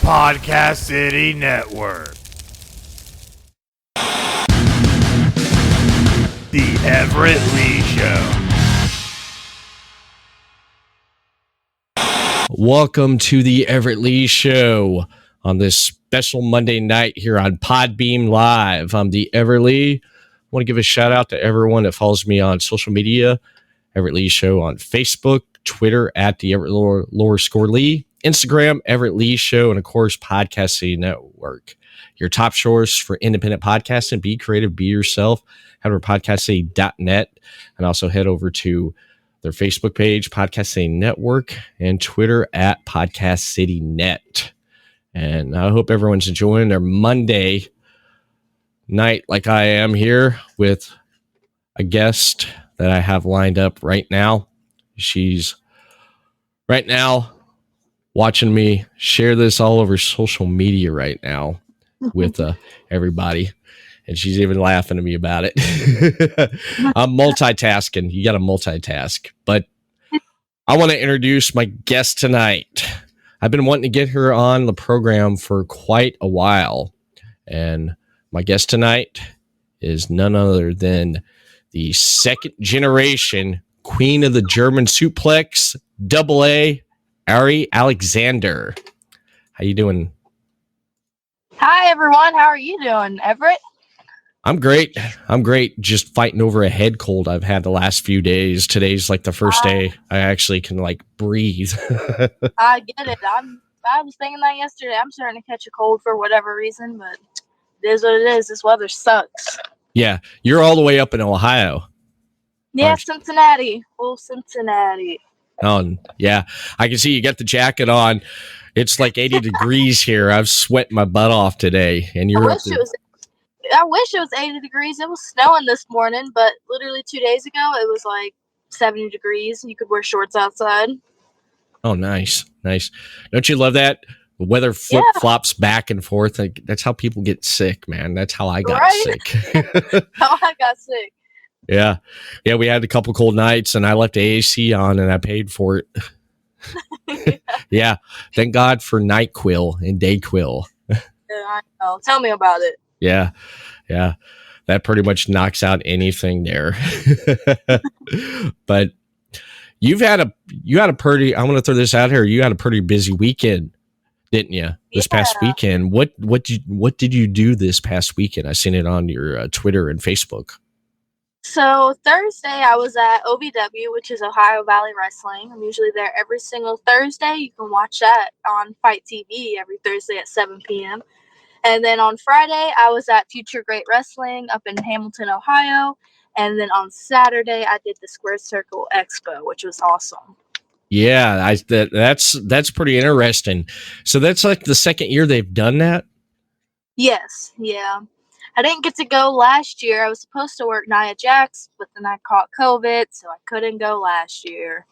Podcast City Network. The Everett Lee Show. Welcome to the Everett Lee Show on this special Monday night here on Podbeam Live. I'm the Everett Lee. I want to give a shout out to everyone that follows me on social media. Everett Lee Show on Facebook, Twitter at the Everett Lower Score Lee, Instagram, Everett Lee Show, and of course, Podcast City Network. Your top source for independent podcasting. Be creative, be yourself. Head over to podcastcity.net and also head over to their Facebook page, Podcast City Network, and Twitter at Podcast City Net. And I hope everyone's enjoying their Monday night like I am here with a guest that I have lined up right now. She's right now watching me share this all over social media right now with everybody. And she's even laughing at me about it. I'm multitasking. You got to multitask. But I want to introduce my guest tonight. I've been wanting to get her on the program for quite a while. And my guest tonight is none other than the second generation queen of the German suplex, AA, Arie Alexander. How you doing? Hi, everyone. How are you doing, Everett? I'm great. Just fighting over a head cold I've had the last few days. Today's like the first day I actually can like breathe. I get it. I was thinking that yesterday. I'm starting to catch a cold for whatever reason, but it is what it is. This weather sucks. Yeah, you're all the way up in Ohio. Yeah, Cincinnati. Well, Cincinnati. Oh, yeah. I can see you got the jacket on. It's like 80 degrees here. I've sweat my butt off today, and you're up there. I wish it was 80 degrees. It was snowing this morning, but literally 2 days ago, it was like 70 degrees. You could wear shorts outside. Oh, nice. Don't you love that? The weather flip-flops back and forth. Like, that's how people get sick, man. That's how I got sick. How I got sick. Yeah. We had a couple cold nights, and I left AAC on, and I paid for it. Yeah. Thank God for NyQuil and DayQuil. Yeah, I know. Tell me about it. Yeah. That pretty much knocks out anything there. But you had a pretty, I'm going to throw this out here. You had a pretty busy weekend, didn't you? This past weekend. What did you do this past weekend? I seen it on your Twitter and Facebook. So Thursday I was at OVW, which is Ohio Valley Wrestling. I'm usually there every single Thursday. You can watch that on Fight TV every Thursday at 7 p.m. And then on Friday, I was at Future Great Wrestling up in Hamilton, Ohio. And then on Saturday, I did the Square Circle Expo, which was awesome. Yeah, that's pretty interesting. So that's like the second year they've done that? Yes, yeah. I didn't get to go last year. I was supposed to work Nia Jax, but then I caught COVID, so I couldn't go last year.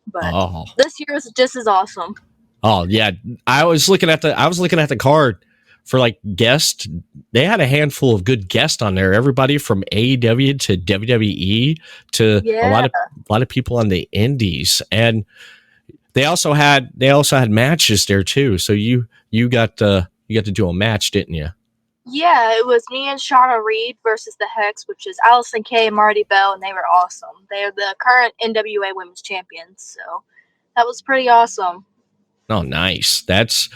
But this year was just as awesome. Oh, yeah. I was looking at the card for like guests. They had a handful of good guests on there. Everybody from AEW to WWE to a lot of people on the indies, and they also had matches there too. So you got to do a match, didn't you? Yeah, it was me and Shauna Reed versus the Hex, which is Allison Kay and Marty Bell, and they were awesome. They are the current NWA Women's Champions, so that was pretty awesome. Oh, nice. That's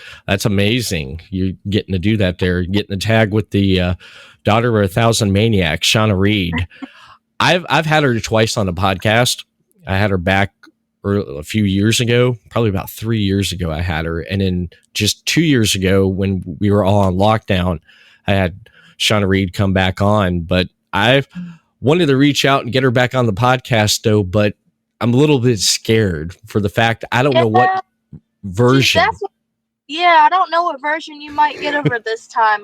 amazing. You're getting to do that there, getting to tag with the daughter of 1,000 Maniacs, Shauna Reed. I've had her twice on the podcast. I had her back a few years ago, probably about 3 years ago I had her. And then just 2 years ago when we were all on lockdown, I had Shauna Reed come back on. But I've wanted to reach out and get her back on the podcast, though, but I'm a little bit scared for the fact I don't know what version. I don't know what version you might get over this time.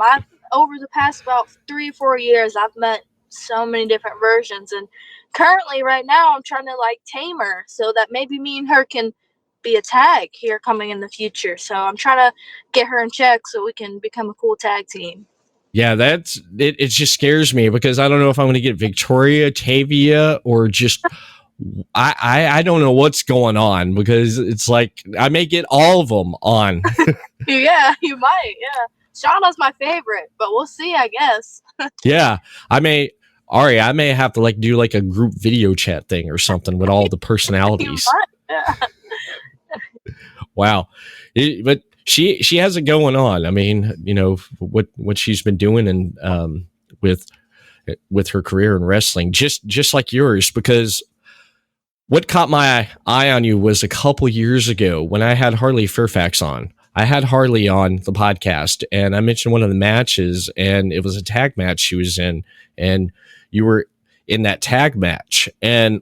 Over the past about 3 or 4 years, I've met so many different versions, and currently right now I'm trying to like tame her so that maybe me and her can be a tag here coming in the future. So I'm trying to get her in check so we can become a cool tag team. Yeah, that's it. It just scares me because I don't know if I'm going to get Victoria, Tavia, or just I don't know what's going on because it's like I may get all of them on. Yeah, you might. Yeah, Shauna's my favorite, but we'll see. I guess. Yeah, I may have to like do like a group video chat thing or something with all the You personalities. might. Yeah. Wow. But she has it going on. I mean, what she's been doing and with her career in wrestling, just like yours, because what caught my eye on you was a couple years ago when I had Harley Fairfax on. I had Harley on the podcast and I mentioned one of the matches and it was a tag match she was in and you were in that tag match. And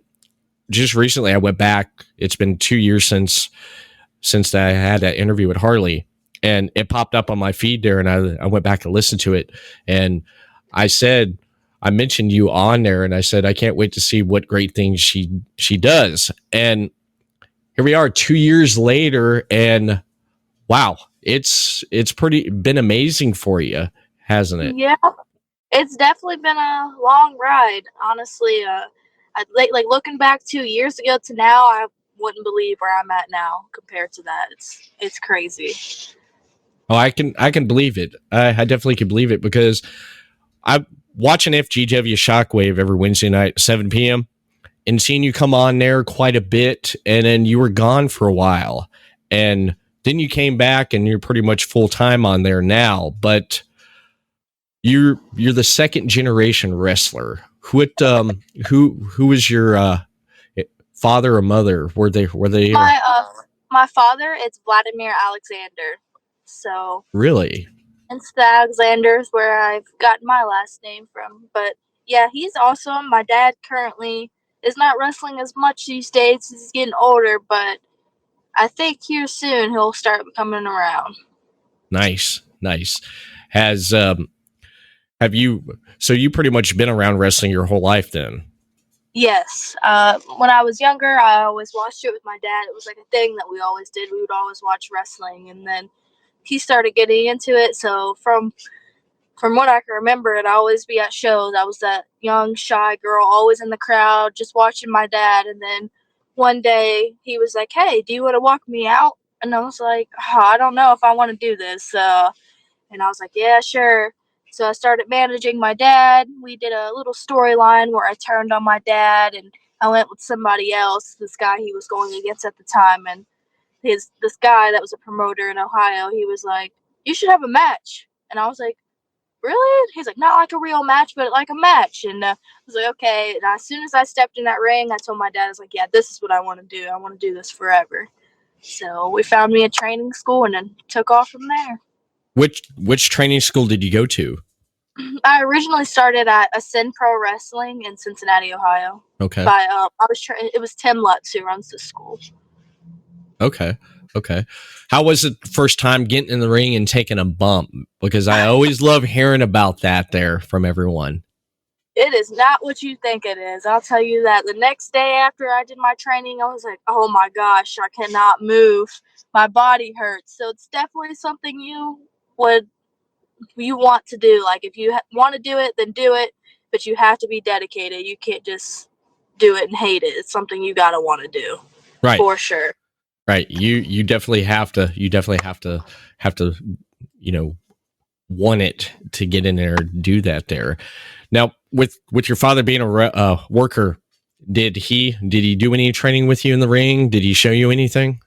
just recently I went back. It's been 2 years since I had that interview with Harley and it popped up on my feed there and I went back and listened to it. And I mentioned you on there and I said, I can't wait to see what great things she does. And here we are 2 years later and wow, it's pretty been amazing for you, hasn't it? Yeah, it's definitely been a long ride. Honestly, like looking back 2 years ago to now, I wouldn't believe where I'm at now compared to that. It's crazy. Oh, I can believe it. I definitely can believe it because I watch an FGW Shockwave every Wednesday night, 7 p.m. and seeing you come on there quite a bit, and then you were gone for a while, and then you came back, and you're pretty much full time on there now. But you're the second generation wrestler. Who was your father or mother? Were they My father, it's Vladimir Alexander. So really? it's the Alexanders where I've gotten my last name from. But yeah, he's awesome. My dad currently is not wrestling as much these days. He's getting older, but I think here soon he'll start coming around. Nice. Has have you? So you pretty much been around wrestling your whole life then? Yes. When I was younger, I always watched it with my dad. It was like a thing that we always did. We would always watch wrestling, and then he started getting into it. So from what I can remember, I'd always be at shows. I was that young, shy girl, always in the crowd, just watching my dad. And then one day he was like, "Hey, do you want to walk me out?" And I was like, "Oh, I don't know if I want to do this." And I was like, "Yeah, sure." So I started managing my dad. We did a little storyline where I turned on my dad and I went with somebody else, this guy he was going against at the time. And this guy that was a promoter in Ohio, he was like, "You should have a match." And I was like, "Really?" He's like, "Not like a real match, but like a match." And I was like, "Okay." And as soon as I stepped in that ring, I told my dad, I was like, "Yeah, this is what I want to do. I want to do this forever." So we found me a training school and then took off from there. Which training school did you go to? I originally started at Ascend Pro Wrestling in Cincinnati, Ohio. Okay. By it was Tim Lutz who runs the school. Okay. How was it first time getting in the ring and taking a bump? Because I always love hearing about that there from everyone. It is not what you think it is. I'll tell you that. The next day after I did my training, I was like, "Oh my gosh, I cannot move. My body hurts." So it's definitely something you want to do. Like if you want to do it, then do it. But you have to be dedicated. You can't just do it and hate it. It's something you gotta want to do, Right. for sure. Right. You definitely have to. You definitely have to. Want it to get in there and do that there. Now, with your father being a worker, did he do any training with you in the ring? Did he show you anything?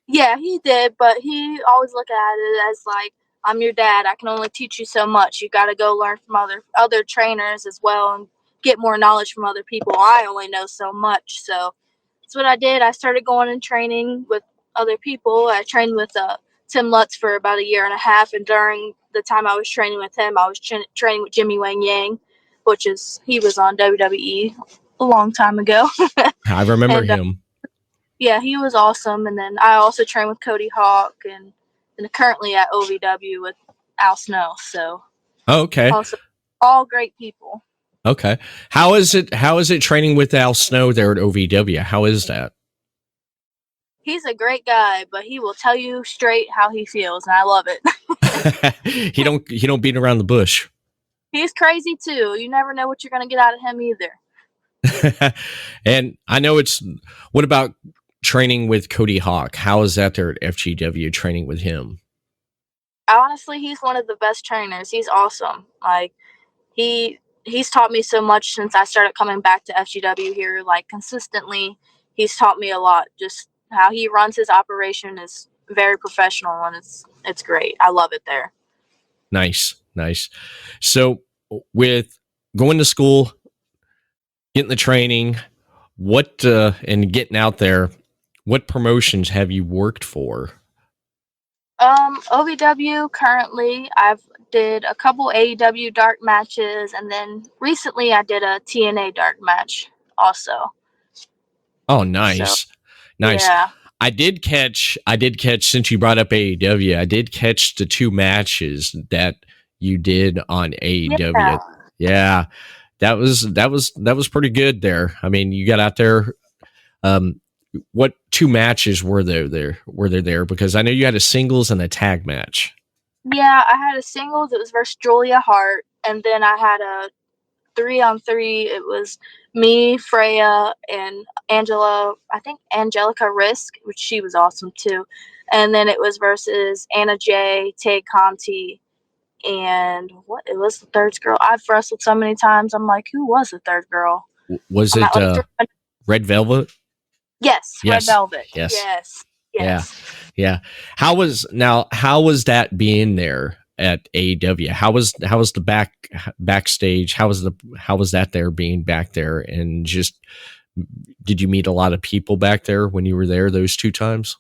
Yeah, he did, but he always looked at it as like, "I'm your dad. I can only teach you so much. You got to go learn from other trainers as well and get more knowledge from other people. I only know so much." So that's what I did. I started going and training with other people. I trained with Tim Lutz for about a year and a half, and during the time I was training with him, I was training with Jimmy Wang Yang, he was on WWE a long time ago. I remember and him. yeah, he was awesome. And then I also trained with Cody Hawk and currently at OVW with Al Snow. So okay. Also all great people. Okay. How is it training with Al Snow there at OVW? How is that? He's a great guy, but he will tell you straight how he feels, and I love it. he don't beat around the bush. He's crazy too. You never know what you're gonna get out of him either. And I know what about training with Cody Hawk? How is that there at FGW training with him? Honestly, he's one of the best trainers. He's awesome. Like he's taught me so much since I started coming back to FGW here, like consistently. He's taught me a lot. Just how he runs his operation is very professional, and it's great. I love it there. Nice. So with going to school, getting the training, what and getting out there, what promotions have you worked for? OVW currently, I've did a couple AEW Dark matches, and then recently I did a TNA Dark match also. Oh, So nice. yeah, I did catch since you brought up AEW, I did catch the 2 matches that you did on AEW. Yeah. That was pretty good there. I mean, you got out there. What 2 matches were there? Because I know you had a singles and a tag match. yeah. I had a singles. It was versus Julia Hart, and then I had a 3-on-3. It was me, Freya, and Angela. I think Angelica Risk, which she was awesome too. And then it was versus Anna Jay, Tay Conti, and what? It was the third girl. I've wrestled so many times. I'm like, who was the third girl? Was I'm it not, Red Velvet? yes, Red Velvet. Yes. Yes. Yeah. How was that being there at AEW? How was the backstage? How was that there being back there, and just did you meet a lot of people back there when you were there those 2 times?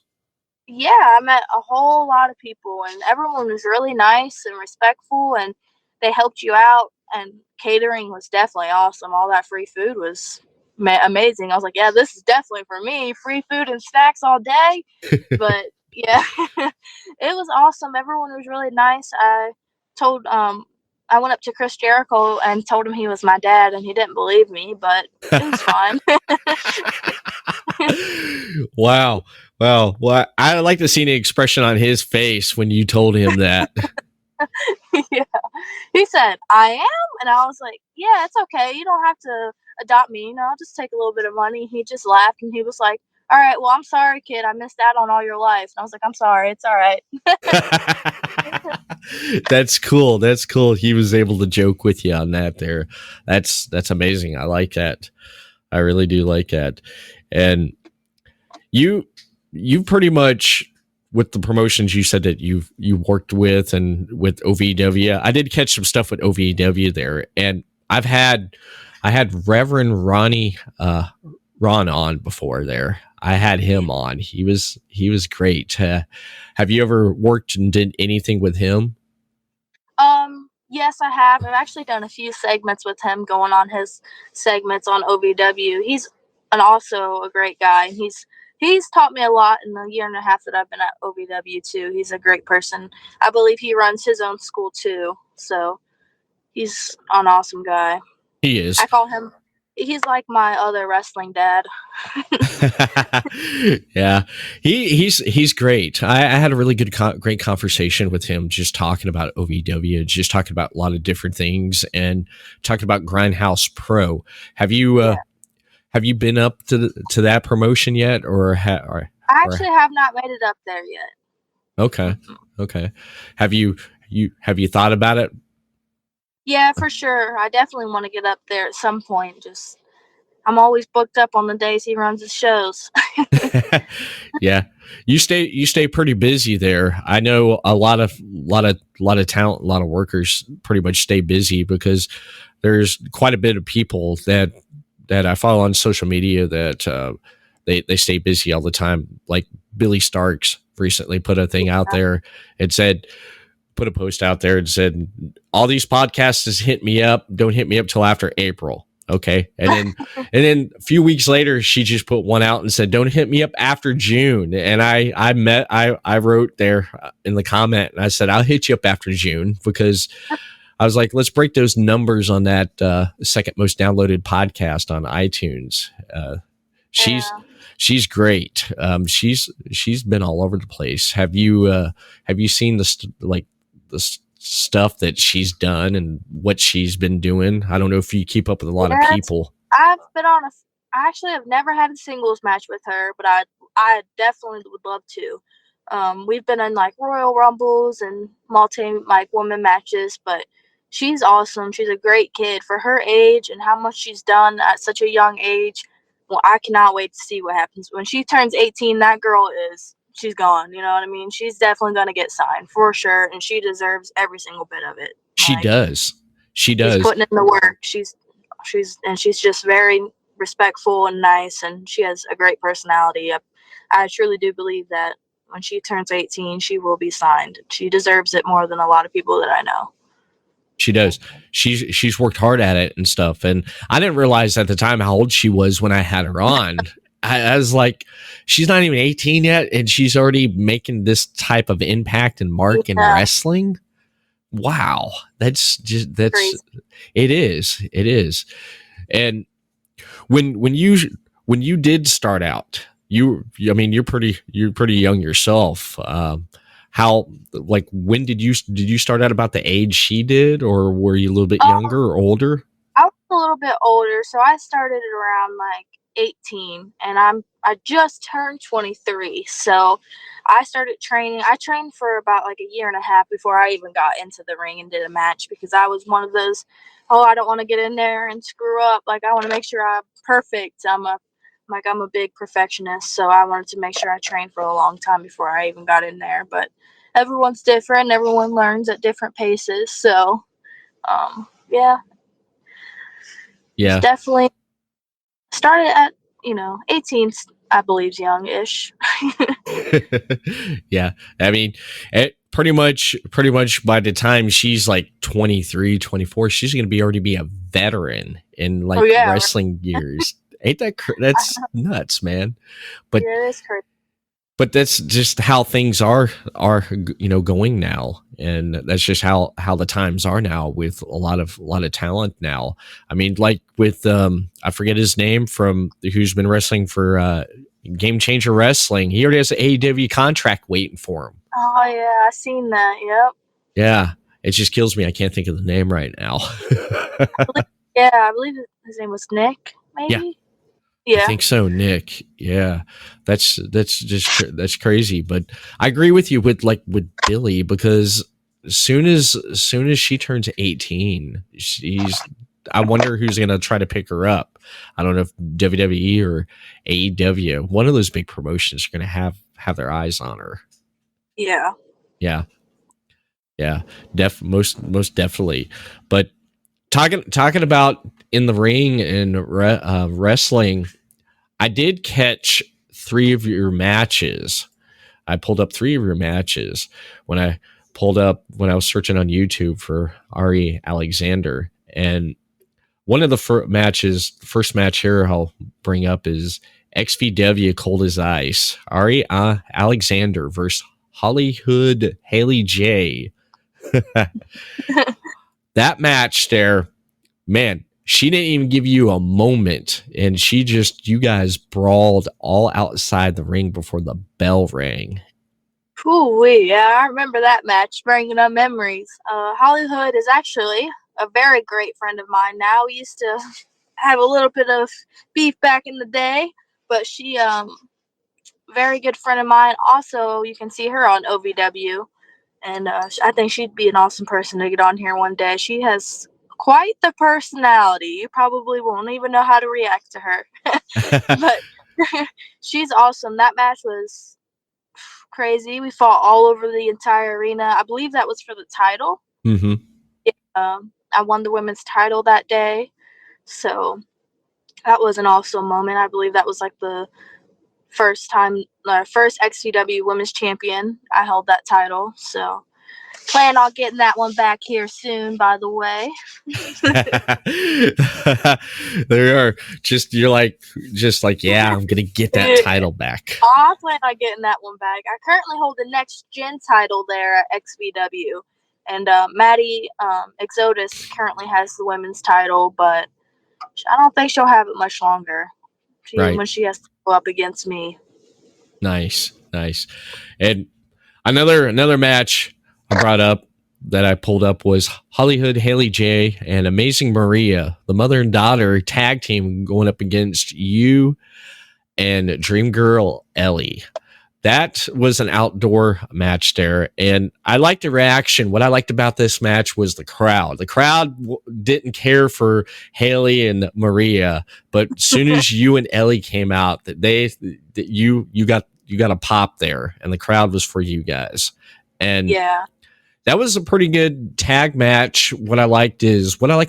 Yeah, I met a whole lot of people, and everyone was really nice and respectful, and they helped you out. And catering was definitely awesome. All that free food was amazing. I was like, yeah, this is definitely for me. Free food and snacks all day. But yeah, it was awesome. Everyone was really nice. I went up to Chris Jericho and told him he was my dad, and he didn't believe me, but it was fine. Wow. Well, I like to see the expression on his face when you told him that. Yeah. He said, I am? And I was like, yeah, it's okay. You don't have to adopt me. I'll just take a little bit of money. He just laughed, and he was like, all right, well, I'm sorry, kid. I missed out on all your life. And I was like, I'm sorry. It's all right. That's cool. He was able to joke with you on that there. That's amazing. I like that. I really do like that. And you pretty much, with the promotions you said that you worked with, and with OVW, I did catch some stuff with OVW there, and I had Reverend Ron on before there. I had him on. He was great. Have you ever worked and did anything with him? Yes, I have. I've actually done a few segments with him, going on his segments on OVW. He's also a great guy. He's taught me a lot in the year and a half that I've been at OVW too. He's a great person. I believe he runs his own school too. So he's an awesome guy. He is. I call him, he's like my other wrestling dad. Yeah, he's great. I had a really great conversation with him, just talking about OVW, just talking about a lot of different things, and talking about Grindhouse Pro. Have you been up to that promotion yet, or I actually have not made it up there yet. Okay. Have you thought about it? Yeah, for sure. I definitely want to get up there at some point. Just I'm always booked up on the days he runs his shows. Yeah, you stay pretty busy there. I know a lot of talent, a lot of workers pretty much stay busy, because there's quite a bit of people that I follow on social media that they stay busy all the time. Like Billy Starks recently put a thing out there and put a post out there and said, all these podcasts hit me up. Don't hit me up till after April. Okay. And then a few weeks later, she just put one out and said, don't hit me up after June. And I wrote there in the comment, and I said, I'll hit you up after June, because I was like, let's break those numbers on that second most downloaded podcast on iTunes. She's great. She's been all over the place. Have you seen the stuff that she's done and what she's been doing? I don't know if you keep up with a lot of people. I've been on a. I actually have never had a singles match with her, but I definitely would love to. We've been in like Royal Rumbles and woman matches, but she's awesome. She's a great kid for her age and how much she's done at such a young age. Well, I cannot wait to see what happens when she turns 18. That girl she's gone. You know what I mean? She's definitely gonna get signed for sure, and she deserves every single bit of it. She does. She She's does. putting in the work. She's just very respectful and nice, and she has a great personality. I truly do believe that when she turns 18, she will be signed. She deserves it more than a lot of people that I know. She does. She's worked hard at it and stuff. And I didn't realize at the time how old she was when I had her on. I was like, she's not even 18 yet, and she's already making this type of impact and mark in wrestling. Wow, that's Crazy. it is. And when you did start out, you're pretty young yourself. How, like, when did you start out about the age she did, or were you a little bit younger or older? I was a little bit older, so I started around like 18, and I just turned 23. So I started training. I trained for about like a year and a half before I even got into the ring and did a match, because I was one of those, I don't want to get in there and screw up. Like, I want to make sure I'm perfect. I'm a big perfectionist, so I wanted to make sure I trained for a long time before I even got in there. But everyone's different. Everyone learns at different paces. So yeah. Yeah. It's definitely started at, 18, I believe, young-ish. Yeah. I mean, pretty much by the time she's like 23, 24, she's going to already be a veteran in like wrestling years. Ain't that that's nuts, man. But yeah, it is crazy. But that's just how things are going now, and that's just how the times are now with a lot of talent now. I mean, like with I forget his name, from who's been wrestling for Game Changer Wrestling. He already has an AEW contract waiting for him. Oh yeah, I seen that. Yep. Yeah, it just kills me. I can't think of the name right now. I believe his name was Nick. Maybe. Yeah. I think so, Nick. Yeah, that's crazy. But I agree with you with Billy, because as soon as she turns 18, I wonder who's going to try to pick her up. I don't know if WWE or AEW, one of those big promotions, are going to have their eyes on her. Yeah. Yeah. Most definitely. But talking about in the ring and wrestling, I did catch 3 of your matches. I pulled up 3 of your matches when I was searching on YouTube for Arie Alexander. And one of the first match here I'll bring up is XVW Cold as Ice. Arie Alexander versus Hollywood Haley J. That match there, man, she didn't even give you a moment, and you guys brawled all outside the ring before the bell rang. Yeah, I remember that match, bringing up memories. Hollywood is actually a very great friend of mine now. We used to have a little bit of beef back in the day, but she, very good friend of mine. Also, you can see her on OVW, and I think she'd be an awesome person to get on here one day. She has quite the personality. You probably won't even know how to react to her. But she's awesome. That match was crazy. We fought all over the entire arena. I believe that was for the title. Mm-hmm. I won the women's title that day. So that was an awesome moment. I believe that was like the first XVW women's champion. I held that title. So plan on getting that one back here soon, by the way. There are you're like, yeah, I'm gonna get that title back. I plan on getting that one back. I currently hold the next gen title there at XVW, and Maddie Exodus currently has the women's title, but I don't think she'll have it much longer. When she has to go up against me. Nice. And another match I brought up. that I pulled up was Hollywood Haley J and Amazing Maria, the mother and daughter tag team going up against you and Dream Girl Ellie. That was an outdoor match there, and I liked the reaction. What I liked about this match was the crowd. The crowd didn't care for Haley and Maria, but as soon as you and Ellie came out, you got a pop there, and the crowd was for you guys. And yeah, that was a pretty good tag match. What I like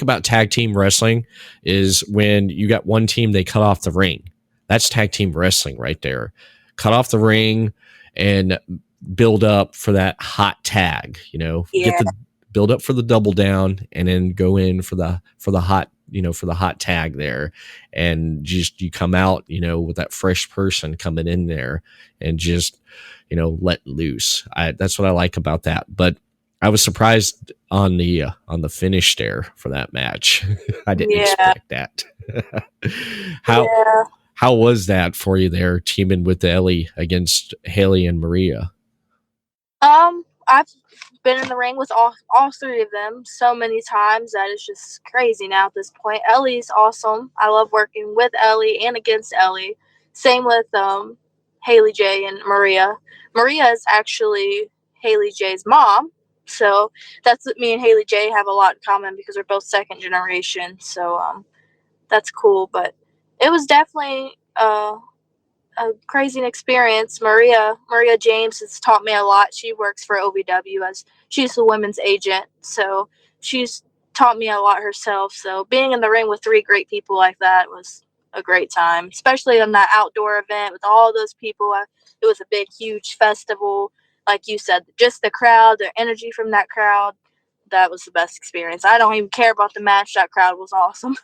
about tag team wrestling is when you got one team, they cut off the ring. That's tag team wrestling right there. Cut off the ring and build up for that hot tag, build up for the double down and then go in for the hot tag there. And just, you come out, with that fresh person coming in there and just, let loose. That's what I like about that. But I was surprised on the finish there for that match. I didn't expect that. How was that for you there, teaming with Ellie against Haley and Maria? I've been in the ring with all three of them so many times that it's just crazy now at this point. Ellie's awesome. I love working with Ellie and against Ellie. Same with Haley J and Maria. Maria is actually Haley J's mom, so that's what me and Haley J have a lot in common because we're both second generation. So that's cool, but it was definitely a crazy experience. Maria James has taught me a lot. She works for OVW as she's a women's agent, so she's taught me a lot herself. So being in the ring with three great people like that was a great time, especially on that outdoor event with all those people. It was a big, huge festival. Like you said, just the crowd, the energy from that crowd. That was the best experience. I don't even care about the match. That crowd was awesome.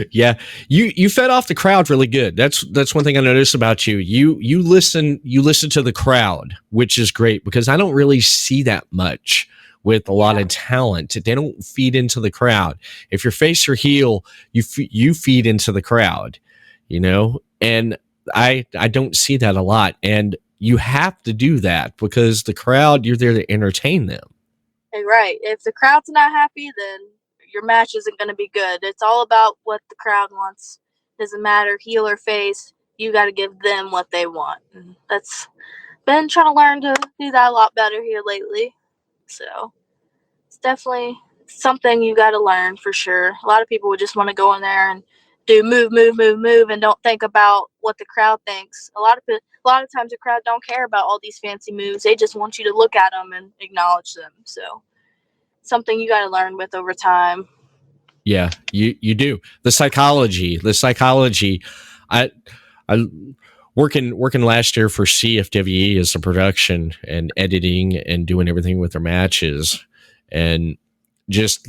Yeah, you fed off the crowd really good. That's one thing I noticed about you. You listen to the crowd, which is great because I don't really see that much with a lot of talent. They don't feed into the crowd. If you're face or heel, you feed into the crowd, and I don't see that a lot. And you have to do that because the crowd, you're there to entertain them. Right. If the crowd's not happy, then your match isn't going to be good. It's all about what the crowd wants. Doesn't matter heel or face. You got to give them what they want. And that's been trying to learn to do that a lot better here lately. So it's definitely something you got to learn for sure. A lot of people would just want to go in there and do move, and don't think about what the crowd thinks. A lot of times the crowd don't care about all these fancy moves. They just want you to look at them and acknowledge them. So something you got to learn with over time. Yeah, you do. The psychology. I working last year for CFWE as a production and editing and doing everything with their matches and just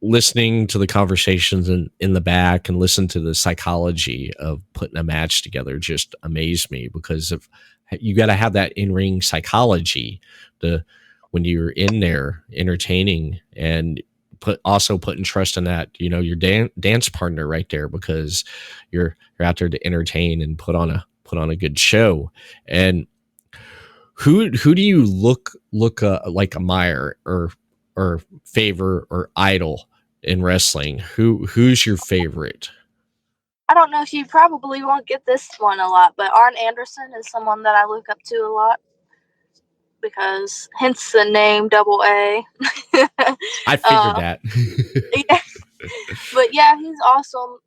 listening to the conversations in the back and listen to the psychology of putting a match together just amazed me because of you got to have that in-ring psychology when you're in there entertaining and putting trust in that, your dance partner right there because you're out there to entertain and put on a good show. And who do you look like admire or favor or idol in wrestling? Who's your favorite? I don't know if you probably won't get this one a lot, but Arn Anderson is someone that I look up to a lot because hence the name Double A. I figured that. Yeah. But yeah, he's awesome.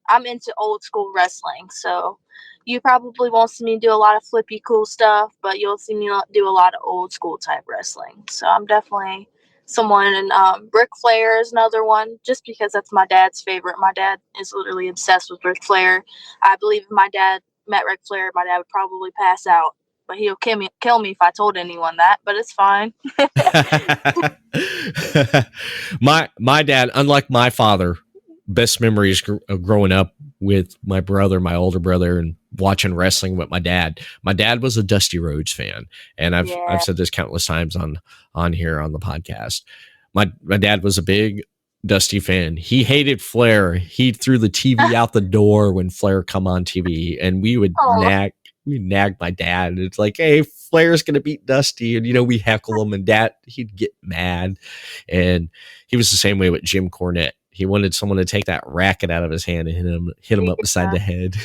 I'm into old school wrestling, so you probably won't see me do a lot of flippy cool stuff, but you'll see me do a lot of old school type wrestling. So I'm definitely someone, and Ric Flair is another one, just because that's my dad's favorite. My dad is literally obsessed with Ric Flair. I believe if my dad met Ric Flair, my dad would probably pass out. But he'll kill me if I told anyone that, but it's fine. My dad, unlike my father, best memories of growing up with my older brother, and watching wrestling with my dad. My dad was a Dusty Rhodes fan, and I've said this countless times on here on the podcast. My dad was a big Dusty fan. He hated Flair. He threw the TV out the door when Flair come on TV, and we would we nagged my dad. It's like, hey, Flair's gonna beat Dusty, and we heckle him, and Dad he'd get mad, and he was the same way with Jim Cornette. He wanted someone to take that racket out of his hand and hit him up beside the head.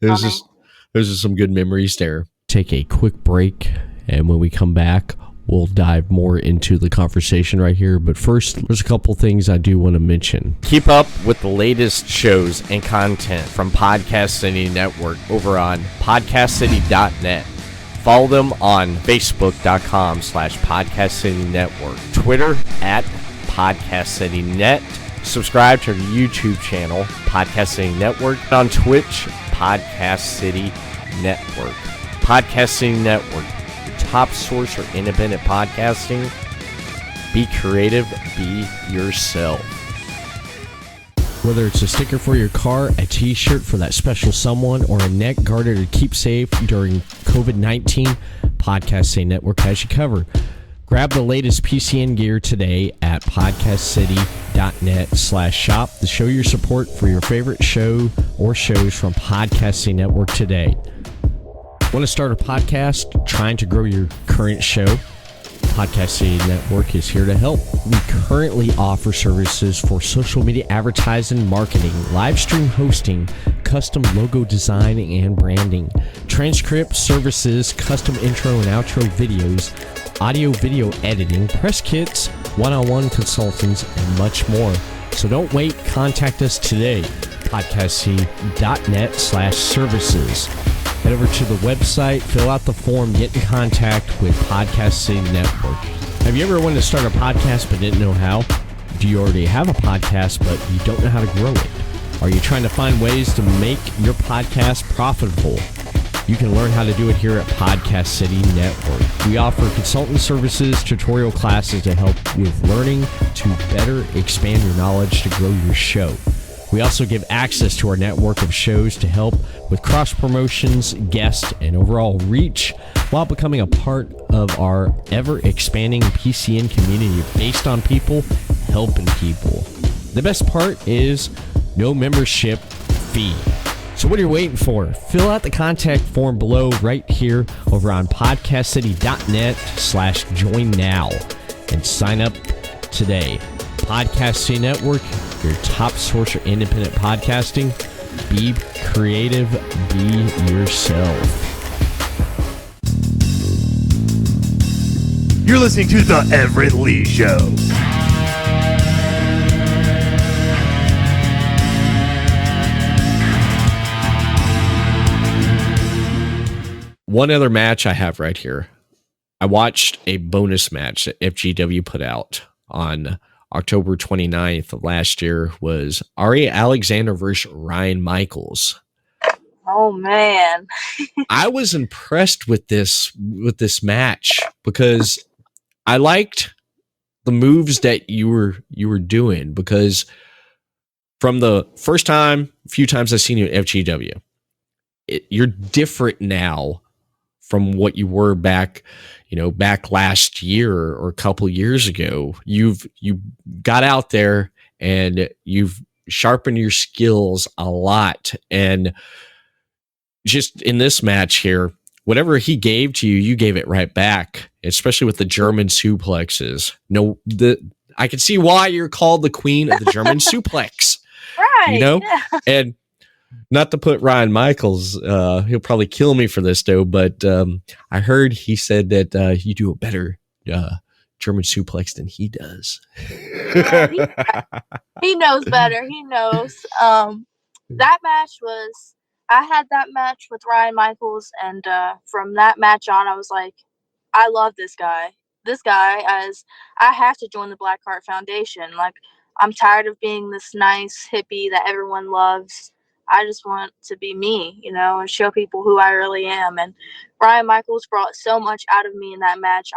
There's just some good memories there. Take a quick break, and when we come back, we'll dive more into the conversation right here. But first, there's a couple things I do want to mention. Keep up with the latest shows and content from Podcast City Network over on podcastcity.net. Follow them on facebook.com/Podcast City Network, Twitter @PodcastCityNet. Subscribe to the YouTube channel, Podcast City Network. On Twitch, Podcast City Network. Podcast City Network, your top source for independent podcasting. Be creative, be yourself. Whether it's a sticker for your car, a t-shirt for that special someone, or a neck garter to keep safe during COVID-19, Podcast City Network has you covered. Grab the latest PCN gear today at podcastcity.net/shop to show your support for your favorite show or shows from Podcast City Network today. Want to start a podcast? Trying to grow your current show? Podcast City Network is here to help. We currently offer services for social media advertising, marketing, live stream hosting, custom logo design and branding, transcript services, custom intro and outro videos, audio video editing, press kits, one-on-one consultants, and much more. So don't wait. Contact us today. podcastcity.net/services. Head over to the website, fill out the form, get in contact with Podcast City Network. Have you ever wanted to start a podcast but didn't know how? Do you already have a podcast but you don't know how to grow it? Are you trying to find ways to make your podcast profitable? You can learn how to do it here at Podcast City Network. We offer consultant services, tutorial classes to help with learning to better expand your knowledge to grow your show. We also give access to our network of shows to help with cross promotions, guests, and overall reach while becoming a part of our ever-expanding PCN community based on people helping people. The best part is no membership fee. So what are you waiting for? Fill out the contact form below right here over on podcastcity.net/join now and sign up today. Podcast City Network, your top source for independent podcasting. Be creative, be yourself. You're listening to The Everett Lee Show. One other match I have right here. I watched a bonus match that FGW put out on October 29th of last year. Was Arie Alexander versus Ryan Michaels. Oh man. I was impressed with this match because I liked the moves that you were doing, because from the few times I've seen you at FGW, you're different now from what you were back last year or a couple years ago. You got out there and you've sharpened your skills a lot. And just in this match here, whatever he gave to you, you gave it right back, especially with the German suplexes. I can see why you're called the queen of the German suplex. Right. Yeah. And not to put Ryan Michaels, he'll probably kill me for this though, but I heard he said that you do a better German suplex than he does. He knows better. He knows. That match was, I had that match with Ryan Michaels, and from that match on, I was like, I love this guy. This guy, as I have to join the Blackheart Foundation. Like, I'm tired of being this nice hippie that everyone loves. I just want to be me, and show people who I really am. And Ryan Michaels brought so much out of me in that match.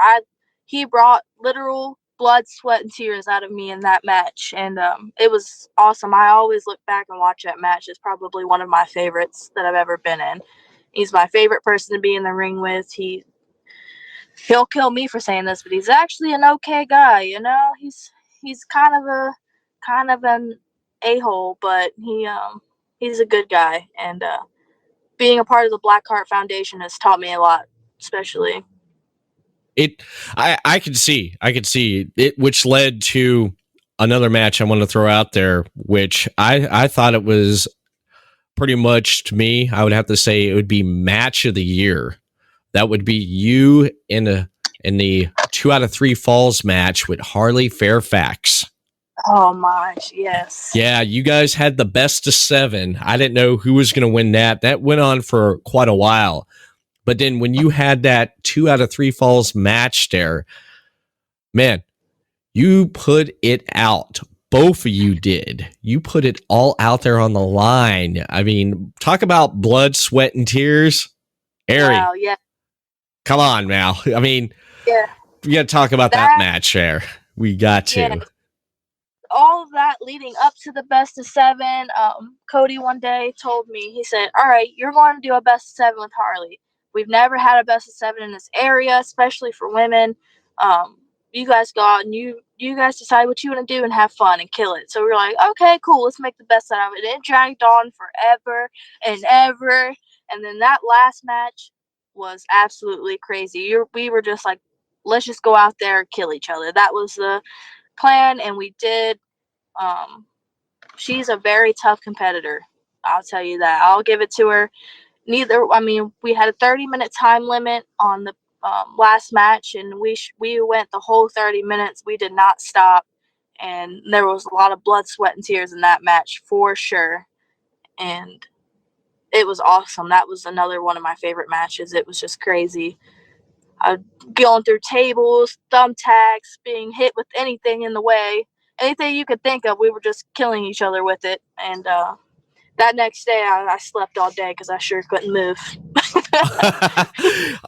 He brought literal blood, sweat, and tears out of me in that match. And it was awesome. I always look back and watch that match. It's probably one of my favorites that I've ever been in. He's my favorite person to be in the ring with. He'll kill me for saying this, but he's actually an okay guy, He's kind of an a-hole, but he's a good guy, and being a part of the Blackheart Foundation has taught me a lot, especially. I could see it, which led to another match I want to throw out there, which I thought it was pretty much, to me, I would have to say it would be match of the year. That would be you in the 2 out of 3 falls match with Harley Fairfax. Oh my, yes. Yeah, you guys had the best of 7. I didn't know who was going to win that. That went on for quite a while. But then when you had that 2 out of 3 falls match there, man, you put it out. Both of you did. You put it all out there on the line. I mean, talk about blood, sweat, and tears. Arie, Wow, yeah. come on now. I mean, Yeah. we got to talk about that match there. We got to. Yeah. All of that leading up to the best of 7, Cody one day told me, he said, all right, you're going to do a best of 7 with Harley. We've never had a best of 7 in this area, especially for women. You guys go out and you guys decide what you want to do and have fun and kill it. So we were like, okay, cool, let's make the best out of it. It dragged on forever and ever. And then that last match was absolutely crazy. We were just like, let's just go out there and kill each other. That was the plan, and we did. She's a very tough competitor. I'll tell you that. I'll give it to her. We had a 30-minute time limit on the last match, and we went the whole 30 minutes. We did not stop, and there was a lot of blood, sweat, and tears in that match for sure. And it was awesome. That was another one of my favorite matches. It was just crazy. Going through tables, thumbtacks, being hit with anything in the way. Anything you could think of, we were just killing each other with it. And that next day, I slept all day because I sure couldn't move.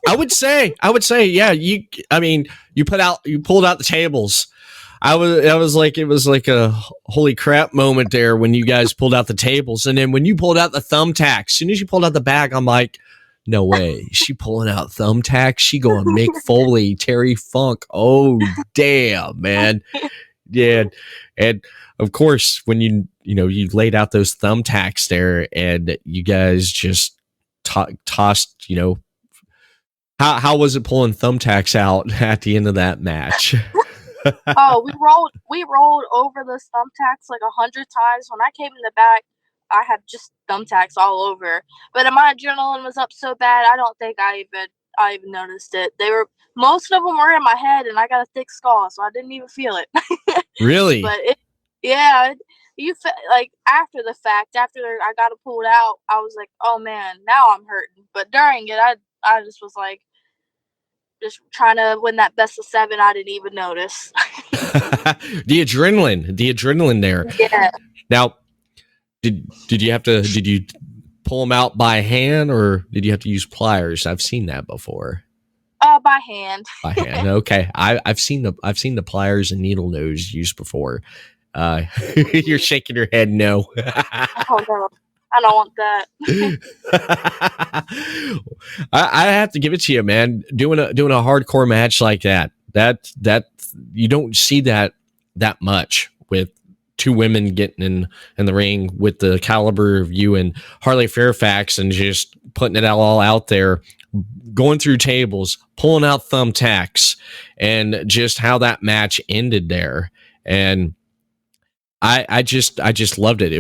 I would say, yeah. You pulled out the tables. It was like a holy crap moment there when you guys pulled out the tables, and then when you pulled out the thumbtacks. As soon as you pulled out the bag, I'm like, no way, she pulling out thumbtacks. She going Mick Foley, Terry Funk. Oh damn, man. Yeah, and of course, when you laid out those thumbtacks there, and you guys just tossed. How was it pulling thumbtacks out at the end of that match? Oh, we rolled over those thumbtacks like 100 times. When I came in the back, I had just thumbtacks all over. But my adrenaline was up so bad, I don't think I even noticed it. Most of them were in my head, and I got a thick skull, so I didn't even feel it. Really? But like after the fact, after I got it pulled out, I was like, oh man, now I'm hurting. But during it, I just was like, just trying to win that best of 7. I didn't even notice. The adrenaline there. Yeah. Now, did you pull them out by hand, or did you have to use pliers? I've seen that before. By hand. By hand. Okay. I've seen the pliers and needle nose used before. You're shaking your head no. Oh no. I don't want that. I have to give it to you, man. Doing a hardcore match like that you don't see that much, with 2 women getting in the ring with the caliber of you and Harley Fairfax, and just putting it all out there, going through tables, pulling out thumbtacks, and just how that match ended there. And I just loved it.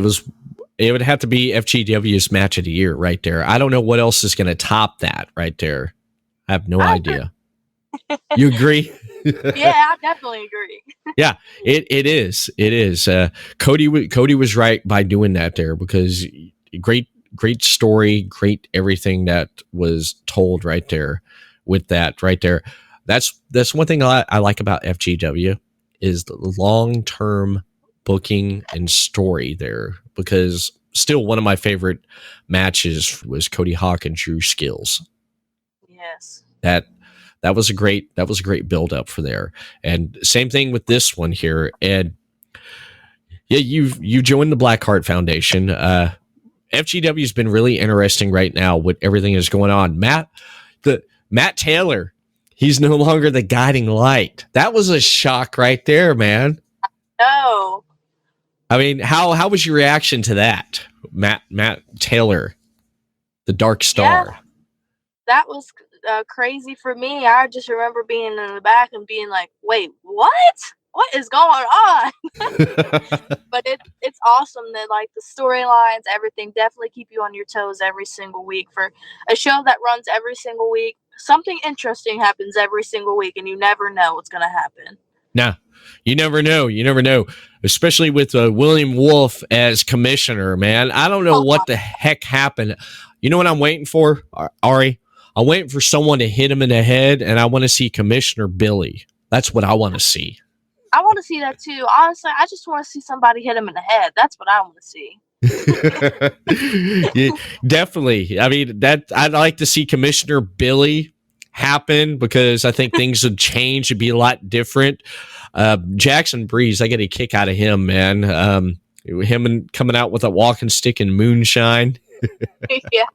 It would have to be FGW's match of the year right there. I don't know what else is going to top that right there. I have no idea. You agree? Yeah, I definitely agree. Yeah, it is. Cody was right by doing that there, because great story, great everything that was told right there with that right there. That's one thing I like about FGW is the long-term booking and story there, because still one of my favorite matches was Cody Hawk and Drew Skills. Yes. That was a great build up for there. And same thing with this one here. And yeah, you joined the Blackheart Foundation. FGW has been really interesting right now with everything that's going on. Matt Taylor, he's no longer the guiding light. That was a shock right there, man. No. I mean, how was your reaction to that, Matt Taylor, the Dark Star? Yeah, that was crazy for me. I just remember being in the back and being like, "Wait, what? What is going on?" But it's awesome that like the storylines, everything definitely keep you on your toes every single week. For a show that runs every single week, something interesting happens every single week, and you never know what's gonna happen. Nah, you never know. You never know, especially with William Wolf as commissioner, man. I don't know what the heck happened. You know what I'm waiting for, Arie? I'm waiting for someone to hit him in the head, and I want to see Commissioner Billy. That's what I want to see. I want to see that too. Honestly, I just want to see somebody hit him in the head. That's what I want to see. Yeah, definitely. I mean, that I'd like to see Commissioner Billy happen because I think things would change. It'd be a lot different. Jackson Breeze, I get a kick out of him, man. Him and coming out with a walking stick and moonshine. Yeah.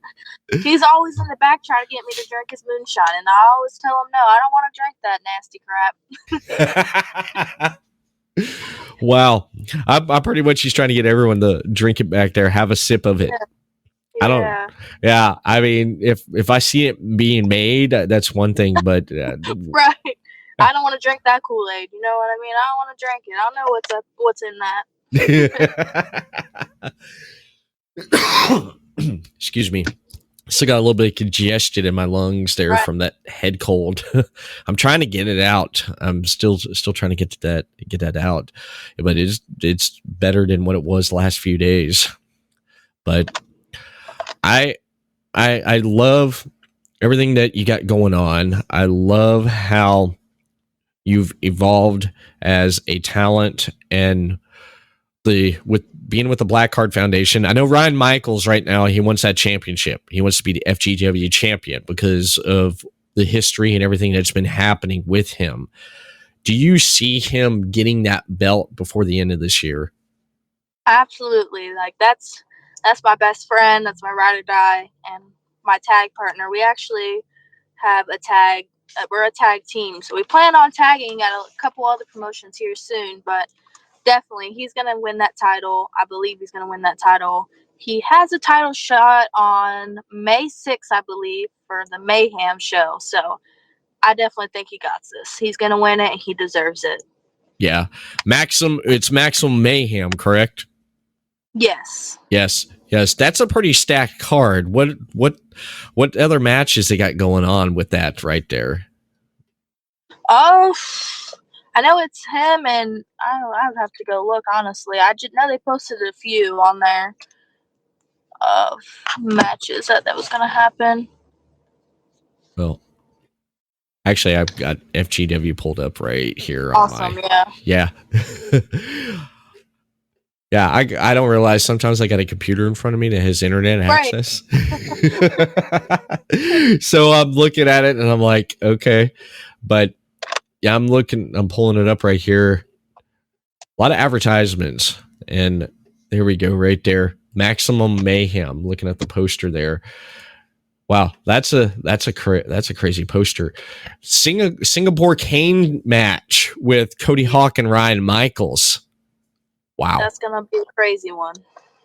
He's always in the back trying to get me to drink his moonshine, and I always tell him no, I don't want to drink that nasty crap. Wow. I'm pretty much just trying to get everyone to drink it back there, have a sip of it. Yeah. I don't. Yeah, I mean, if I see it being made, that's one thing, but right. I don't want to drink that Kool-Aid. You know what I mean? I don't want to drink it. I don't know what's in that. Excuse me. Still got a little bit of congestion in my lungs there from that head cold. I'm trying to get it out. I'm still trying to get that out, but it's better than what it was the last few days. But I love everything that you got going on. I love how you've evolved as a talent and with being with the Black Card Foundation. I know Ryan Michaels right now, he wants that championship. He wants to be the FGW champion because of the history and everything that's been happening with him. Do you see him getting that belt before the end of this year? Absolutely. Like that's my best friend. That's my ride or die and my tag partner. We actually have a tag. We're a tag team. So we plan on tagging at a couple other promotions here soon, but definitely he's going to win that title. I believe he's going to win that title. He has a title shot on May 6th, I believe, for the Mayhem show. So I definitely think he got this. He's going to win it and he deserves it. Yeah. It's Maximum Mayhem, correct? Yes. Yes. That's a pretty stacked card. What other matches they got going on with that right there? Oh, I know it's him, and I would have to go look, honestly. I just know they posted a few on there of matches that was going to happen. Well, actually, I've got FGW pulled up right here. Awesome, yeah. Yeah, I don't realize sometimes I got a computer in front of me that has internet access. So I'm looking at it and I'm like, okay. But yeah, I'm pulling it up right here. A lot of advertisements. And there we go, right there. Maximum Mayhem. Looking at the poster there. Wow, that's a crazy poster. Singapore Cane match with Cody Hawk and Ryan Michaels. Wow, that's gonna be a crazy one.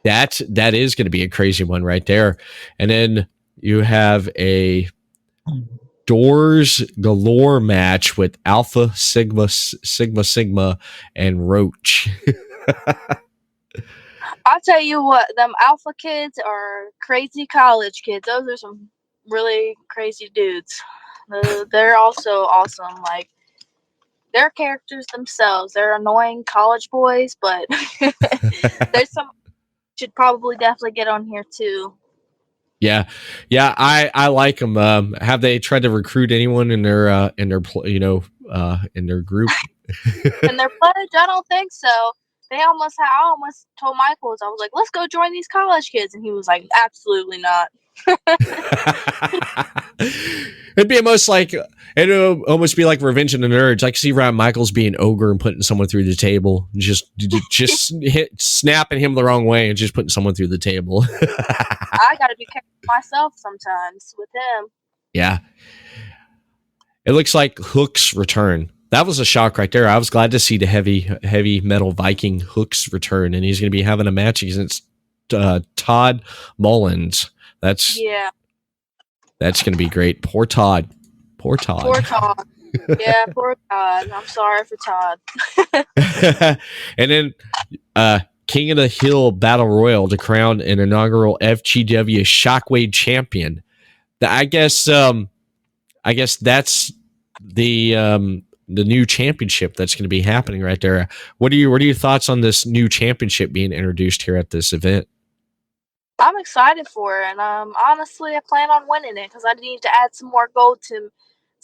That is gonna be a crazy one right there. And then you have a Doors Galore match with Alpha Sigma and Roach. I'll tell you what, them Alpha kids are crazy college kids. Those are some really crazy dudes. They're also awesome. Like, they're characters themselves. They're annoying college boys, but there's some should probably definitely get on here too. Yeah, I like them. Have they tried to recruit anyone in their in their group? In their pledge, I don't think so. I almost told Michaels, I was like, let's go join these college kids, and he was like, absolutely not. It'd almost be like Revenge of the Nerds. I can see Ryan Michaels being ogre and putting someone through the table, just snapping him the wrong way and just putting someone through the table. I gotta be careful myself sometimes with him. Yeah, it looks like Hook's return. that was a shock right there. I was glad to see the heavy metal Viking Hooks return, and he's going to be having a match against Todd Mullins. That's Yeah. going to be great. Poor Todd. Poor Todd. Yeah, poor Todd. I'm sorry for Todd. And then King of the Hill Battle Royal to crown an inaugural FGW Shockwave champion. I guess that's the new championship that's going to be happening right there. What are your thoughts on this new championship being introduced here at this event? I'm excited for it, and honestly, I plan on winning it because I need to add some more gold to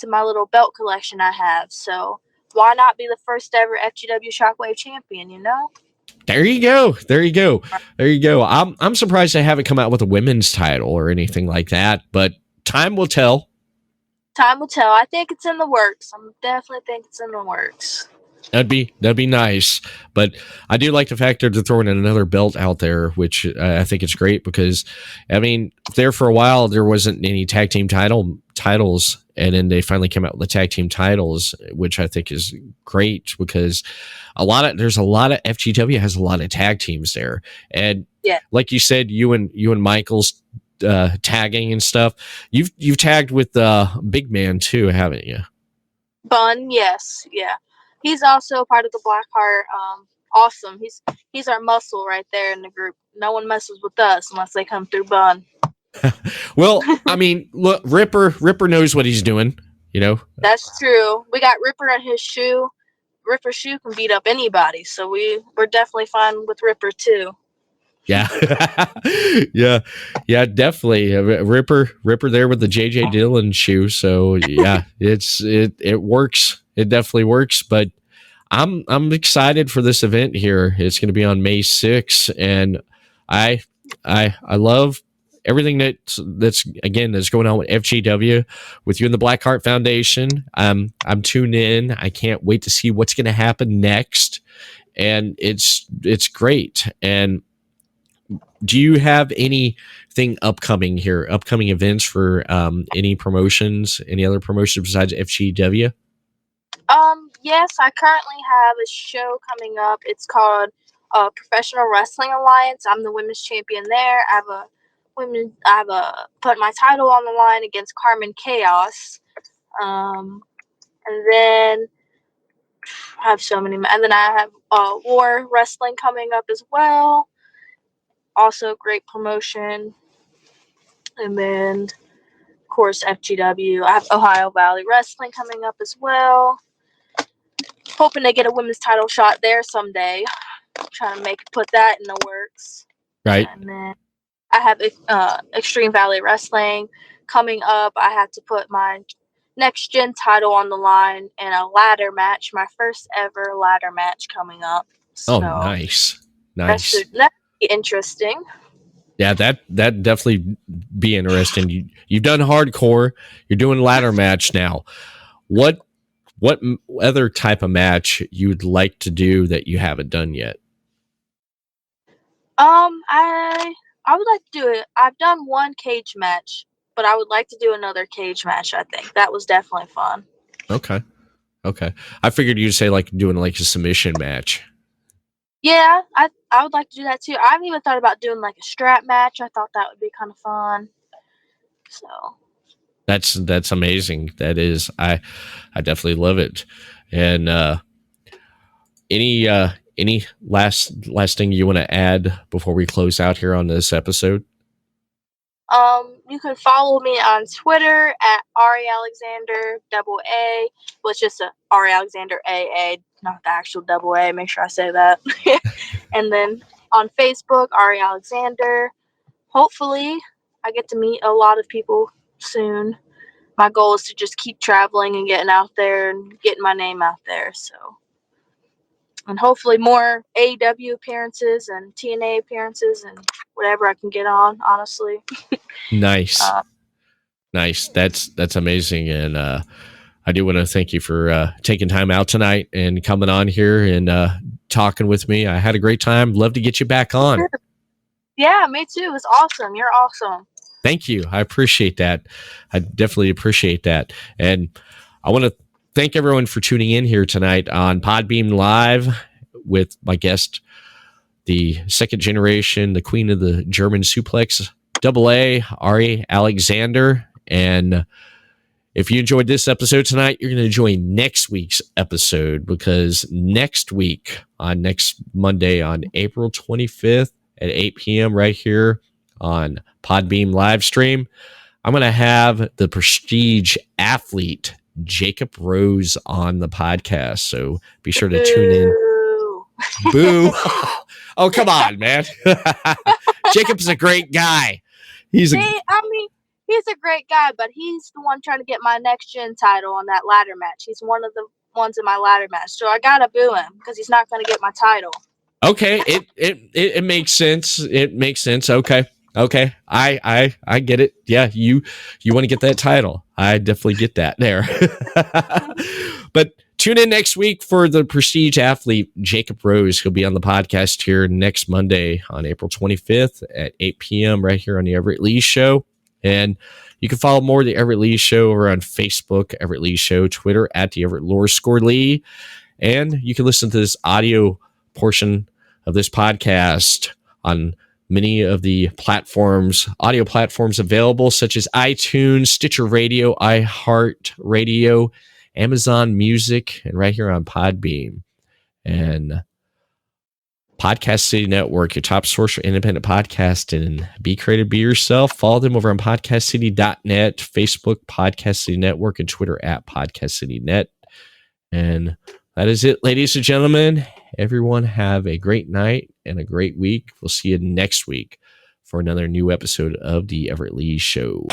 my little belt collection I have. So why not be the first ever FGW Shockwave champion? You know. There you go. I'm surprised they haven't come out with a women's title or anything like that, but time will tell. Time will tell. I think it's in the works. I definitely think it's in the works. That'd be nice, but I do like the fact that they're throwing another belt out there, which I think it's great because, I mean, there for a while there wasn't any tag team titles, and then they finally came out with the tag team titles, which I think is great because there's a lot of FGW has a lot of tag teams there, and like you said, you and Michael's tagging and stuff. You've tagged with Big Man too, haven't you? Bun, yes, yeah. He's also part of the Blackheart. Awesome. He's our muscle right there in the group. No one messes with us unless they come through Bun. Well, I mean, look, Ripper knows what he's doing. You know. That's true. We got Ripper in his shoe. Ripper's shoe can beat up anybody, so we're definitely fine with Ripper too. Yeah, yeah, definitely. Ripper there with the JJ Dillon shoe. So yeah, it works. It definitely works. But I'm excited for this event here. It's going to be on May 6th, and I love everything that's going on with FGW with you and the Blackheart Foundation. I'm tuned in. I can't wait to see what's going to happen next, and it's great. And do you have anything upcoming events for any promotions, any other promotions besides FGW? Yes, I currently have a show coming up. It's called Professional Wrestling Alliance. I'm the women's champion there. I have put my title on the line against Carmen Chaos. And then I have so many, and then I have War Wrestling coming up as well. Also great promotion. And then of course FGW. I have Ohio Valley Wrestling coming up as well. Hoping to get a women's title shot there someday. Trying to put that in the works. Right. And then I have Extreme Valley Wrestling coming up. I have to put my next gen title on the line in a ladder match. My first ever ladder match coming up. So nice. That should be interesting. Yeah, that definitely be interesting. You've done hardcore. You're doing ladder match now. What other type of match you would like to do that you haven't done yet? I would like to do it. I've done one cage match, but I would like to do another cage match. I think that was definitely fun. Okay. I figured you'd say like doing like a submission match. Yeah, I would like to do that too. I haven't even thought about doing like a strap match. I thought that would be kind of fun. So that's amazing. That is, I definitely love it. And any last thing you want to add before we close out here on this episode? You can follow me on Twitter at Arie Alexander AA. Well, it's just a Arie Alexander AA, not the actual double A. Make sure I say that. And then on Facebook, Arie Alexander. Hopefully, I get to meet a lot of people soon. My goal is to just keep traveling and getting out there and getting my name out there. So, and hopefully more AEW appearances and TNA appearances and whatever I can get on, honestly. Nice. That's amazing. And I do want to thank you for taking time out tonight and coming on here and talking with me. I had a great time. Love to get you back on. Yeah, me too. It was awesome. You're awesome. Thank you. I appreciate that. I definitely appreciate that. And I want to thank everyone for tuning in here tonight on Podbeam Live with my guest, the second generation, the queen of the German suplex, AA, Arie Alexander. And if you enjoyed this episode tonight, you're going to enjoy next week's episode, because next week, on next Monday, on April 25th at 8 p.m. right here on Podbeam live stream, I'm going to have the Prestige athlete Jacob Rose on the podcast. So be sure to tune in. Boo. Oh, come on, man. Jacob's a great guy. He's a great guy, but he's the one trying to get my next gen title on that ladder match. He's one of the ones in my ladder match. So I got to boo him because he's not going to get my title. Okay. It makes sense. It makes sense. Okay. I get it. Yeah. You want to get that title. I definitely get that there. But tune in next week for the Prestige athlete, Jacob Rose. He'll be on the podcast here next Monday on April 25th at 8 p.m. right here on the Everett Lee Show. And you can follow more of the Everett Lee Show over on Facebook, Everett Lee Show, Twitter at the Everett Lorescore Lee. And you can listen to this audio portion of this podcast on many of the audio platforms available, such as iTunes, Stitcher Radio, iHeart Radio, Amazon Music, and right here on Podbeam. And Podcast City Network, your top source for independent podcasting. Be creative, be yourself. Follow them over on podcastcity.net, Facebook, Podcast City Network, and Twitter at Podcast City Net. And that is it, ladies and gentlemen. Everyone have a great night and a great week. We'll see you next week for another new episode of the Everett Lee Show.